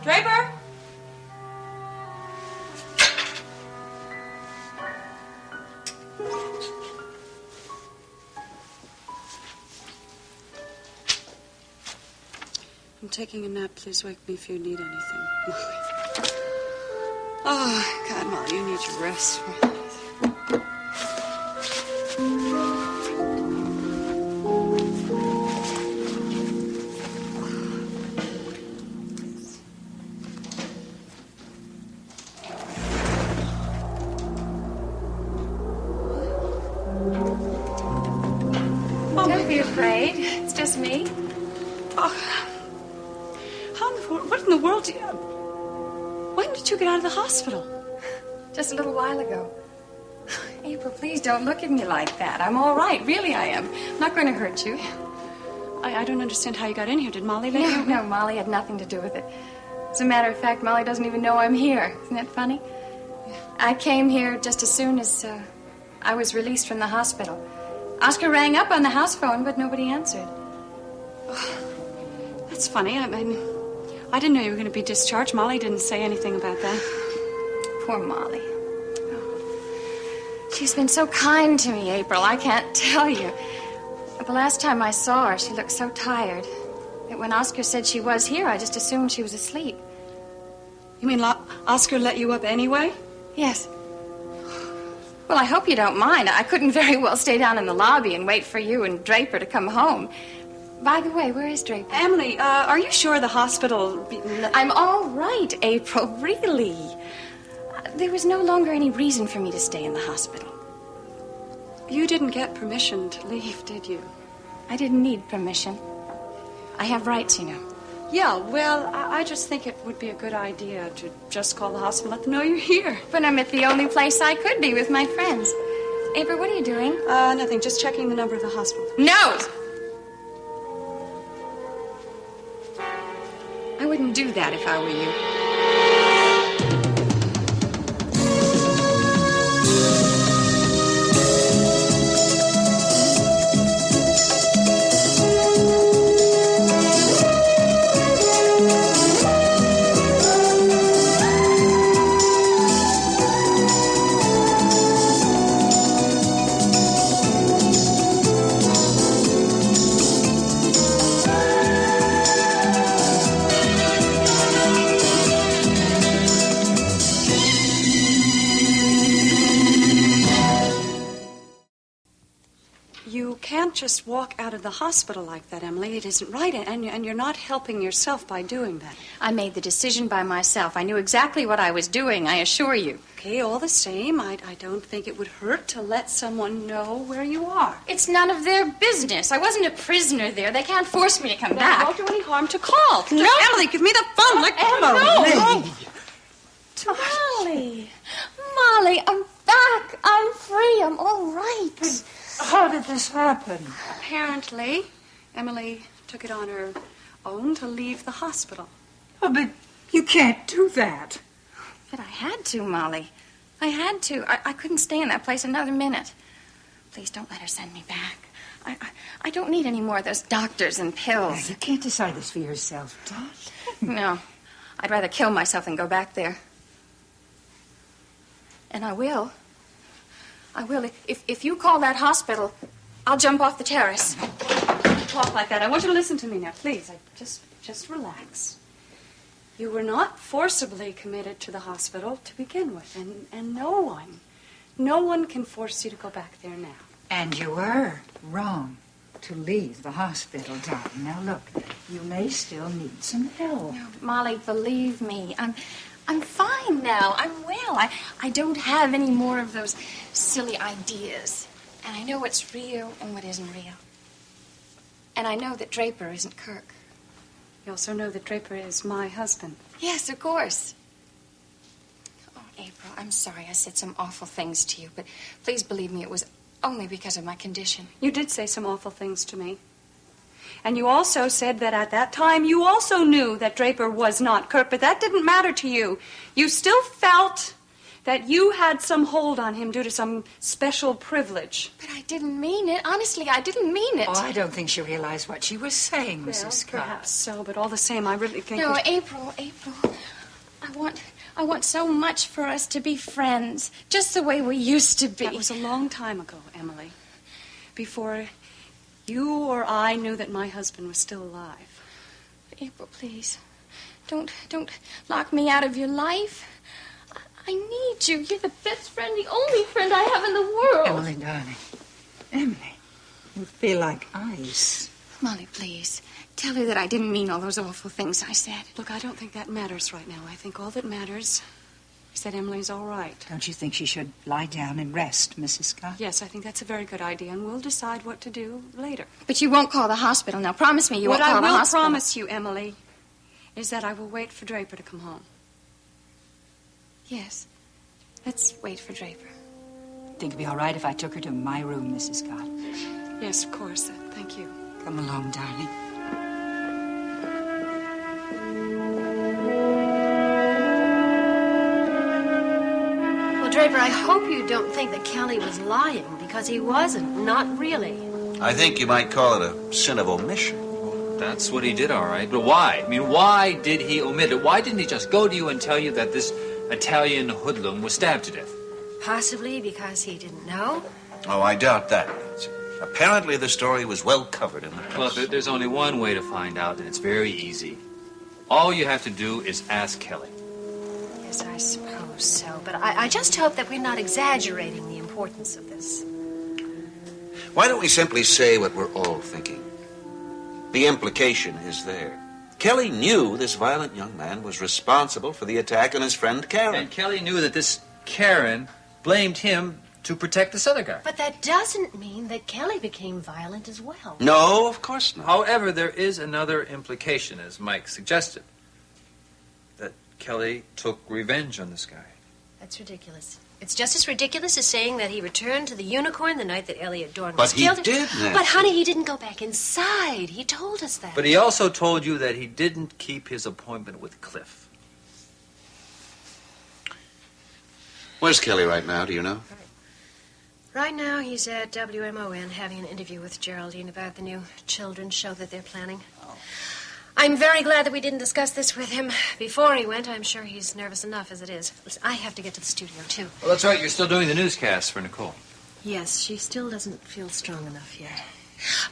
Draper! I'm taking a nap. Please wake me if you need anything. Molly. Oh, God, Molly, you need your rest. Don't be afraid. It's just me. Oh. What in the world do you... When did you get out of the hospital? Just a little while ago. April, please don't look at me like that. I'm all right. Really, I am. I'm not going to hurt you. I don't understand how you got in here. Did Molly let you? No, Molly had nothing to do with it. As a matter of fact, Molly doesn't even know I'm here. Isn't that funny? I came here just as soon as I was released from the hospital. Oscar rang up on the house phone, but nobody answered. Oh, that's funny. I mean, I didn't know you were going to be discharged. Molly didn't say anything about that. Poor Molly. Oh. She's been so kind to me, April. I can't tell you. The last time I saw her, she looked so tired that when Oscar said she was here, I just assumed she was asleep. You mean Oscar let you up anyway? Yes. Well, I hope you don't mind. I couldn't very well stay down in the lobby and wait for you and Draper to come home. By the way, where is Draper? Emily, are you sure the hospital... I'm all right, April, really. There was no longer any reason for me to stay in the hospital. You didn't get permission to leave, did you? I didn't need permission. I have rights, you know. Yeah, well, I just think it would be a good idea to just call the hospital and let them know you're here. But I'm at the only place I could be with my friends. April, what are you doing? Nothing. Just checking the number of the hospital. No! I wouldn't do that if I were you. Just walk out of the hospital like that, Emily. It isn't right, and you're not helping yourself by doing that. I made the decision by myself. I knew exactly what I was doing, I assure you. Okay, all the same, I don't think it would hurt to let someone know where you are. It's none of their business. I wasn't a prisoner there. They can't force me to come back. It won't do any harm to call. No. Emily, give me the phone. Let no. Molly. Molly, I'm back. I'm free. I'm all right. How did this happen? Apparently, Emily took it on her own to leave the hospital. Oh, but you can't do that. But I had to, Molly. I had to. I couldn't stay in that place another minute. Please don't let her send me back. I don't need any more of those doctors and pills. Yeah, you can't decide this for yourself, darling. No. I'd rather kill myself than go back there. And I will. I will. If you call that hospital, I'll jump off the terrace. Don't talk like that. I want you to listen to me now, please. Just relax. You were not forcibly committed to the hospital to begin with, and no one can force you to go back there now. And you were wrong to leave the hospital, darling. Now look, you may still need some help. No, Molly, believe me. I'm fine now. I'm well. I don't have any more of those silly ideas. And I know what's real and what isn't real. And I know that Draper isn't Kirk. You also know that Draper is my husband. Yes, of course. Oh, April, I'm sorry I said some awful things to you, but please believe me, it was only because of my condition. You did say some awful things to me. And you also said that at that time you also knew that Draper was not Kirk, but that didn't matter to you. You still felt that you had some hold on him due to some special privilege. But I didn't mean it. Honestly, I didn't mean it. Oh, I don't think she realized what she was saying, Mrs. Scott. Perhaps so, but all the same, I really think... No, that... April. I want so much for us to be friends, just the way we used to be. That was a long time ago, Emily. Before you or I knew that my husband was still alive. April, please. Don't lock me out of your life. I need you. You're the best friend, the only friend I have in the world. Emily, darling. Emily, you feel like ice. Molly, please. Tell her that I didn't mean all those awful things I said. Look, I don't think that matters right now. I think all that matters is that Emily's all right. Don't you think she should lie down and rest, Mrs. Scott? Yes, I think that's a very good idea, and we'll decide what to do later. But you won't call the hospital. Now, promise me you won't call the hospital. What I will promise you, Emily, is that I will wait for Draper to come home. Yes. Let's wait for Draper. Think it'd be all right if I took her to my room, Mrs. Scott? Yes, of course. Thank you. Come along, darling. Well, Draper, I hope you don't think that Kelly was lying, because he wasn't. Not really. I think you might call it a sin of omission. That's what he did, all right. But why? I mean, why did he omit it? Why didn't he just go to you and tell you that this Italian hoodlum was stabbed to death? Possibly because he didn't know. Oh, I doubt that, Nancy. Apparently the story was well covered in the press. Well, there's only one way to find out, and it's very easy. All you have to do is ask Kelly. Yes, I suppose so. But I just hope that we're not exaggerating the importance of this. Why don't we simply say what we're all thinking? The implication is there. Kelly knew this violent young man was responsible for the attack on his friend Karen. And Kelly knew that this Karen blamed him to protect this other guy. But that doesn't mean that Kelly became violent as well. No, of course not. However, there is another implication, as Mike suggested, that Kelly took revenge on this guy. That's ridiculous. It's just as ridiculous as saying that he returned to the Unicorn the night that Elliot Dorn was killed. But he did, Nancy. But, honey, he didn't go back inside. He told us that. But he also told you that he didn't keep his appointment with Cliff. Where's Kelly right now, do you know? Right now, he's at WMON having an interview with Geraldine about the new children's show that they're planning. Oh. I'm very glad that we didn't discuss this with him before he went. I'm sure he's nervous enough as it is. Listen, I have to get to the studio, too. Well, that's right. You're still doing the newscast for Nicole. Yes, she still doesn't feel strong enough yet.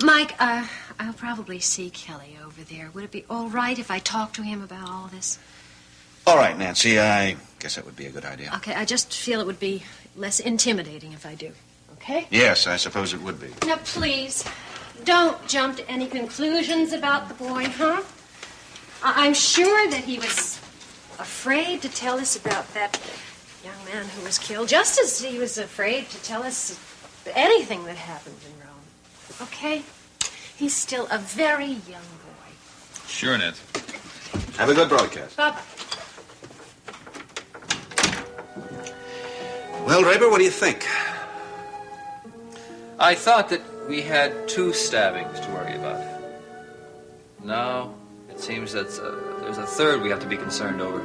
Mike, I'll probably see Kelly over there. Would it be all right if I talk to him about all this? All right, Nancy. I guess that would be a good idea. Okay, I just feel it would be less intimidating if I do. Okay? Yes, I suppose it would be. Now, please, don't jump to any conclusions about the boy, huh? I'm sure that he was afraid to tell us about that young man who was killed, just as he was afraid to tell us anything that happened in Rome. Okay? He's still a very young boy. Sure, Ned. Have a good broadcast. Bye-bye. Well, Draper, what do you think? I thought that we had 2 stabbings to worry about. No, it seems that there's a third we have to be concerned over.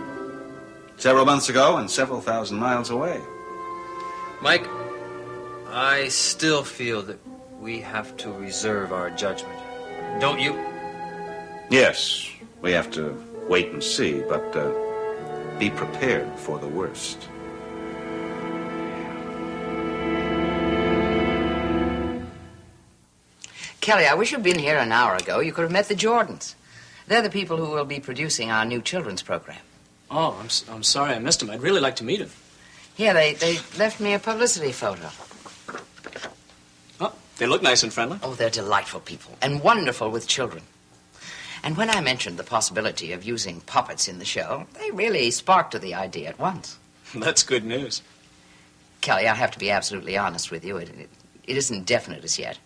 Several months ago and several thousand miles away. Mike, I still feel that we have to reserve our judgment. Don't you? Yes, we have to wait and see, but be prepared for the worst. Kelly, I wish you'd been here an hour ago. You could have met the Jordans. They're the people who will be producing our new children's program. Oh, I'm sorry I missed him. I'd really like to meet him. Yeah, they left me a publicity photo. Oh, they look nice and friendly. Oh, they're delightful people and wonderful with children. And when I mentioned the possibility of using puppets in the show, they really sparked to the idea at once. That's good news. Kelly, I have to be absolutely honest with you. It isn't definite as yet.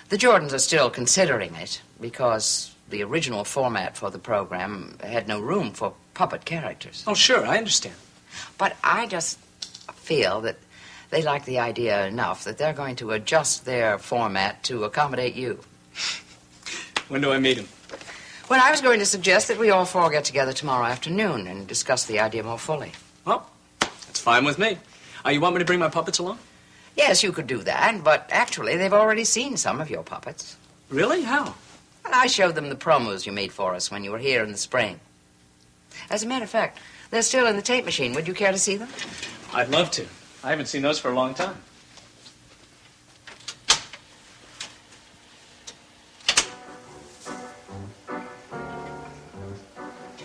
The Jordans are still considering it because the original format for the program had no room for puppet characters. Oh, sure, I understand. But I just feel that they like the idea enough that they're going to adjust their format to accommodate you. When do I meet him? Well, I was going to suggest that we all 4 get together tomorrow afternoon and discuss the idea more fully. Well, that's fine with me. You want me to bring my puppets along? Yes, you could do that, but actually they've already seen some of your puppets. Really? How? Well, I showed them the promos you made for us when you were here in the spring. As a matter of fact, They're still in the tape machine. Would you care to see them? I'd love to. I haven't seen those for a long time.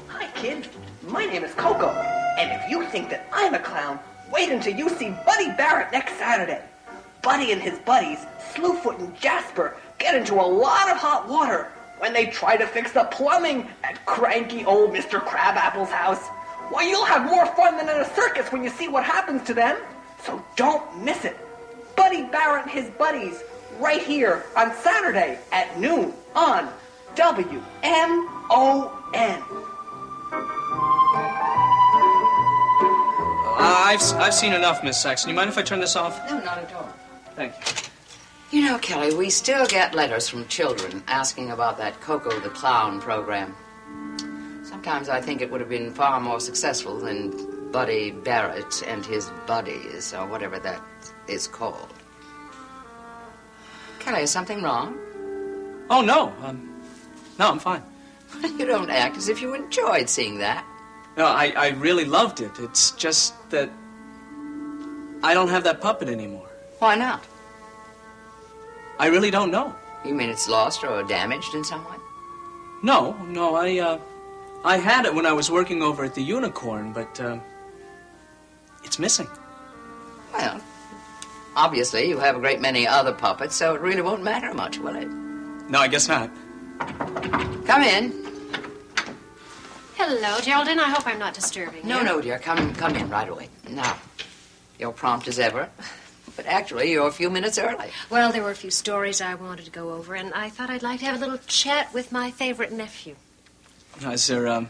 Hi, kid. My name is Coco. And if you think that I'm a clown, wait until you see Buddy Barrett next Saturday. Buddy and his buddies, Slewfoot and Jasper, get into a lot of hot water when they try to fix the plumbing at cranky old Mr. Crabapple's house. Why, you'll have more fun than in a circus when you see what happens to them. So don't miss it. Buddy Barrett and his buddies, right here on Saturday at noon on WMON. I've seen enough, Miss Saxon. You mind if I turn this off? No, not at all. Thank you. You know, Kelly, we still get letters from children asking about that Coco the Clown program. Sometimes I think it would have been far more successful than Buddy Barrett and his buddies, or whatever that is called. Kelly, is something wrong? Oh, no. No, I'm fine. You don't act as if you enjoyed seeing that. No, I really loved it. It's just that I don't have that puppet anymore. Why not? I really don't know. You mean it's lost or damaged in some way? No, I had it when I was working over at the Unicorn, but it's missing. Well, obviously you have a great many other puppets, so it really won't matter much, will it? No, I guess not. Come in. Hello, Geraldine. I hope I'm not disturbing you. No, dear. Come in right away. Now, you're prompt as ever, but actually you're a few minutes early. Well, there were a few stories I wanted to go over, and I thought I'd like to have a little chat with my favorite nephew. Is there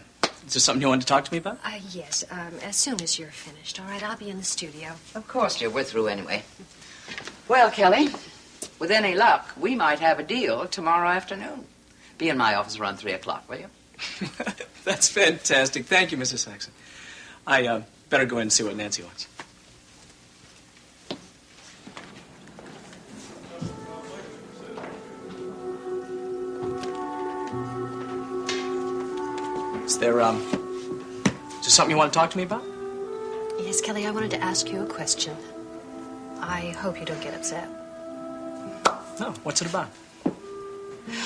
something you wanted to talk to me about? Yes, as soon as you're finished. All right, I'll be in the studio. Of course, dear. We're through anyway. Well, Kelly, with any luck, we might have a deal tomorrow afternoon. Be in my office around 3 o'clock, will you? That's fantastic. Thank you, Mrs. Saxon. I better go in and see what Nancy wants. Is there something you want to talk to me about? Yes, Kelly, I wanted to ask you a question. I hope you don't get upset. No, what's it about?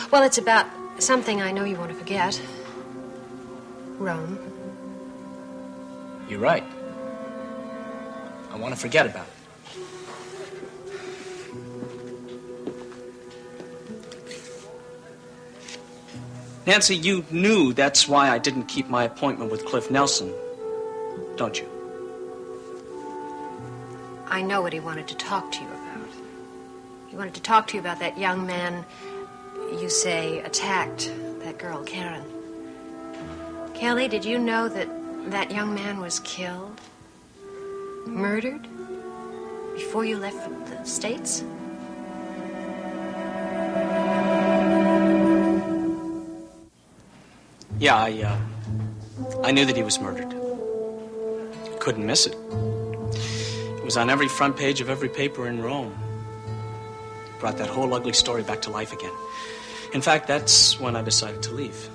Well, it's about something I know you want to forget. Rome. You're right. I want to forget about it. Nancy, you knew that's why I didn't keep my appointment with Cliff Nelson, don't you? I know what he wanted to talk to you about. He wanted to talk to you about that young man you say attacked that girl, Karen. Kelly, did you know that that young man was killed? Murdered? Before you left for the States? Yeah, I knew that he was murdered. Couldn't miss it. It was on every front page of every paper in Rome. Brought that whole ugly story back to life again. In fact, that's when I decided to leave.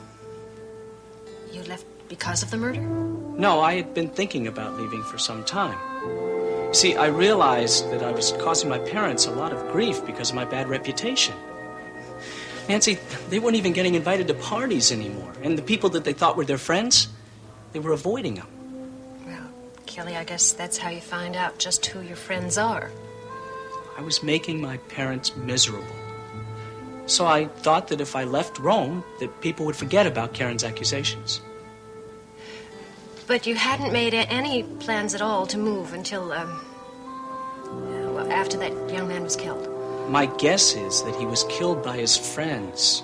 You left because of the murder? No, I had been thinking about leaving for some time. See, I realized that I was causing my parents a lot of grief because of my bad reputation. Nancy, they weren't even getting invited to parties anymore. And the people that they thought were their friends, they were avoiding them. Well, Kelly, I guess that's how you find out just who your friends are. I was making my parents miserable. So I thought that if I left Rome, that people would forget about Karen's accusations. But you hadn't made any plans at all to move until, after that young man was killed. My guess is that he was killed by his friends.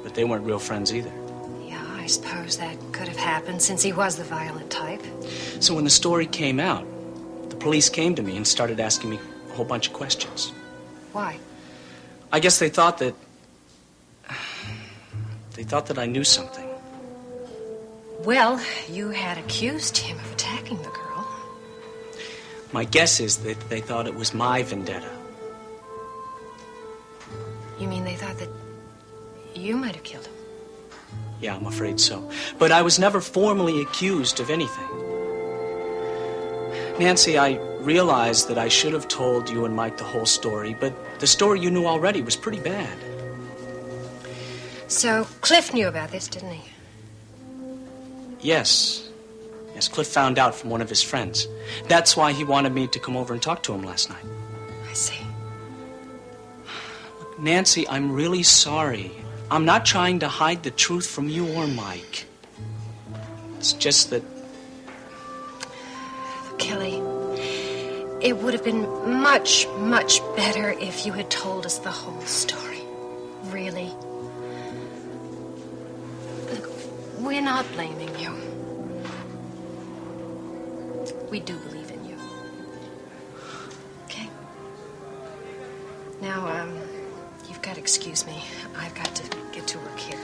But they weren't real friends either. Yeah, I suppose that could have happened since he was the violent type. So when the story came out, the police came to me and started asking me a whole bunch of questions. Why? I guess they thought that I knew something. Well, you had accused him of attacking the girl. My guess is that they thought it was my vendetta. You mean they thought that you might have killed him? Yeah, I'm afraid so. But I was never formally accused of anything. Nancy, I realized that I should have told you and Mike the whole story, but the story you knew already was pretty bad. So Cliff knew about this, didn't he? Yes. Yes, Cliff found out from one of his friends. That's why he wanted me to come over and talk to him last night. I see. Look, Nancy, I'm really sorry. I'm not trying to hide the truth from you or Mike. It's just that... Kelly, it would have been much, much better if you had told us the whole story. Really. Look, we're not blaming you. We do believe in you. Okay? Now, you've got to excuse me. I've got to get to work here.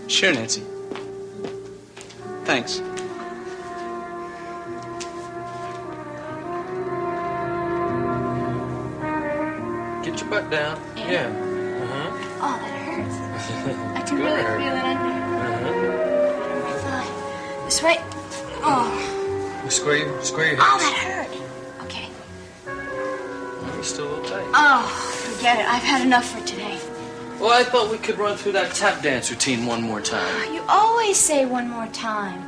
Sure, Nancy. Thanks. Get your butt down. Yeah. Oh, that hurts. I can really feel it under. Fine. This way. Oh. Square your hips. Oh, that hurt. Okay. You're still a little tight. Oh, forget it. I've had enough for today. Well, I thought we could run through that tap dance routine one more time. You always say one more time.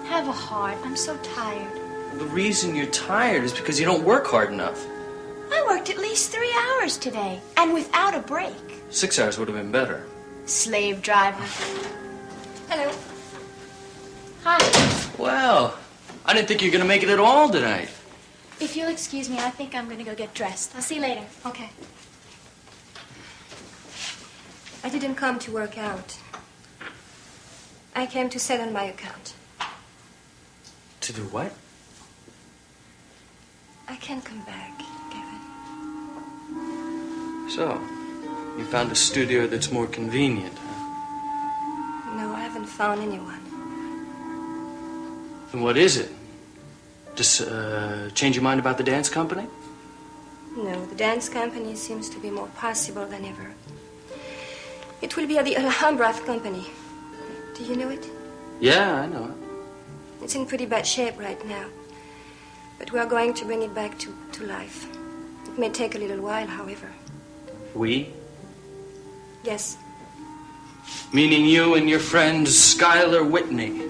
Have a heart. I'm so tired. The reason you're tired is because you don't work hard enough. I worked at least 3 hours today, and without a break. 6 hours would have been better. Slave driver. Hello. Hi. Well, I didn't think you were going to make it at all tonight. If you'll excuse me, I think I'm going to go get dressed. I'll see you later. Okay. I didn't come to work out. I came to settle my account. To do what? I can't come back, Gavin. So, you found a studio that's more convenient, huh? No, I haven't found anyone. Then what is it? Just change your mind about the dance company? No, the dance company seems to be more possible than ever. It will be at the Alhambra company. Do you know it? Yeah, I know it. It's in pretty bad shape right now. But we are going to bring it back to life. It may take a little while, however. We? Yes. Meaning you and your friend Schuyler Whitney.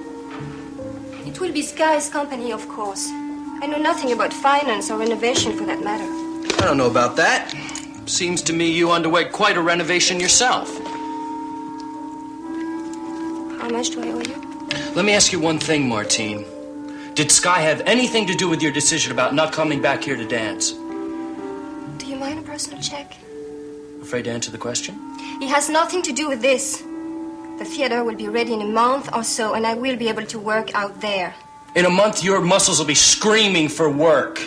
It will be Sky's company, of course. I know nothing about finance or renovation for that matter. I don't know about that. Seems to me you underwent quite a renovation yourself. How much do I owe you? Let me ask you one thing, Martine. Did Sky have anything to do with your decision about not coming back here to dance? Do you mind a personal check? Afraid to answer the question? It has nothing to do with this. The theater will be ready in a month or so, and I will be able to work out there. In a month, your muscles will be screaming for work.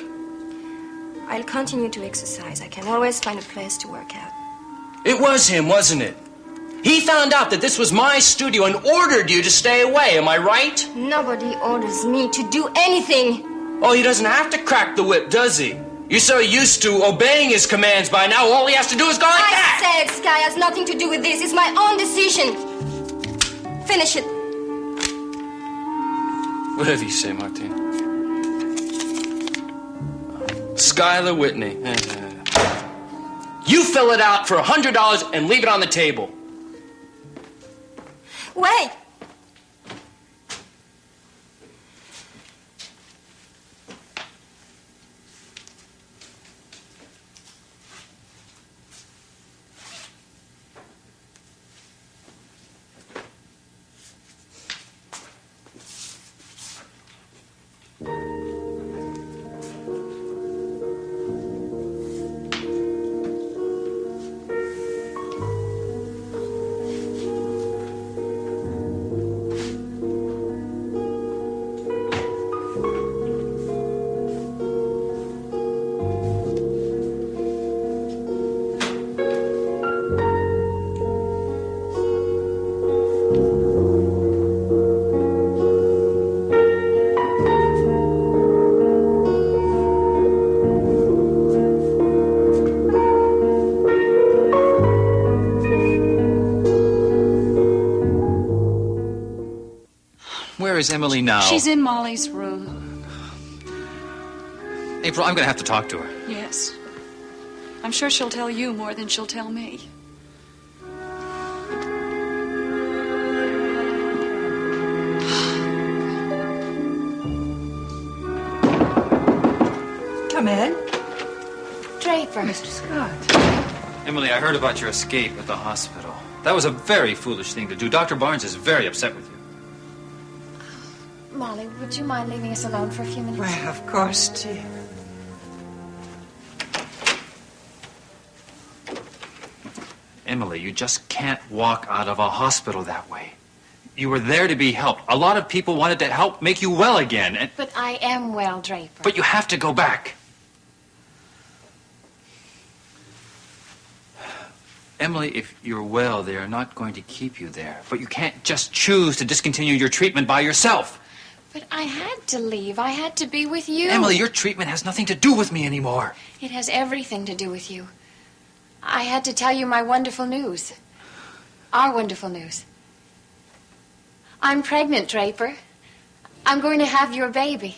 I'll continue to exercise. I can always find a place to work out. It was him, wasn't it? He found out that this was my studio and ordered you to stay away, am I right? Nobody orders me to do anything. Oh, he doesn't have to crack the whip, does he? You're so used to obeying his commands by now, all he has to do is go like that! I said Sky has nothing to do with this. It's my own decision. Finish it. Whatever you say, Martine. Schuyler Whitney. You fill it out for $100 and leave it on the table. Wait. Where is Emily now? She's in Molly's room. April, I'm going to have to talk to her. Yes. I'm sure she'll tell you more than she'll tell me. Come in. Draper. Mr. Scott. Emily, I heard about your escape at the hospital. That was a very foolish thing to do. Dr. Barnes is very upset with you. Molly, would you mind leaving us alone for a few minutes? Well, of course, dear. Emily, you just can't walk out of a hospital that way. You were there to be helped. A lot of people wanted to help make you well again. But I am well, Draper. But you have to go back. Emily, if you're well, they are not going to keep you there. But you can't just choose to discontinue your treatment by yourself. But I had to leave. I had to be with you. Emily, your treatment has nothing to do with me anymore. It has everything to do with you. I had to tell you my wonderful news. Our wonderful news. I'm pregnant, Draper. I'm going to have your baby.